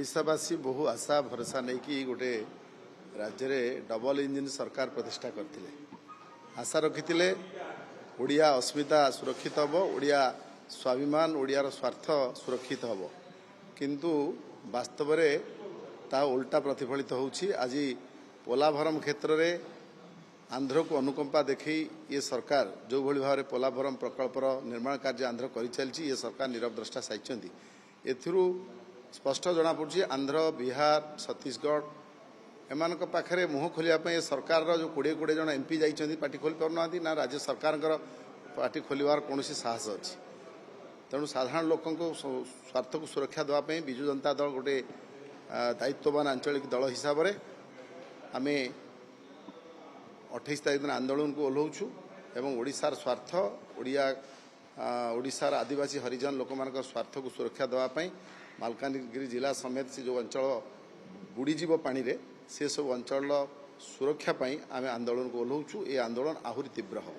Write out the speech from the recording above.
ओडिशावासी बहु आशा भरोसा नहीं कि गोटे राज्य में डबल इंजिन सरकार प्रतिष्ठा करते आशा रखी ओडिया अस्मिता सुरक्षित हम ओडिया स्वाभिमान ओडियार स्वार्थ सुरक्षित हम किंतु वास्तव में ता उल्टा प्रतिफलित होउछि। आज पोलाभरम क्षेत्र में आंध्र को अनुकंपा देखी ये सरकार जो भली भाव में पोलाभरम प्रकल्पर निर्माण कार्य आंध्र कर चलती ये सरकार नीरव द्रष्टा साइंती एथिरू स्पष्ट जना पड़ी आंध्र बिहार छत्तीसगढ़ एमान पाखे मुह खोलिया सरकार जो 20 जन एमपी जाइए पार्टी खोली पारना ना राज्य सरकार पार्टी खोलिबार कौन साहस अच्छी तेणु साधारण लोक स्वार्थ को सुरक्षा देवाई विजु जनता दल गोटे दायित्ववान आंचलिक दल हिसाब से आम 28 तारीख दिन आंदोलन को ओह्लौछु एवं ओडिशार स्वार्थ ओडिशार आदिवासी हरिजन लोक मान स्वार्थ को सुरक्षा देवाई मालकानगिरी जिला समेत से जो अंचल बुड़ीजीव पानी रे से सब अंचल सुरक्षा आम आंदोलन को ओह्लौछु। ये आंदोलन आहुरी तीव्र हो।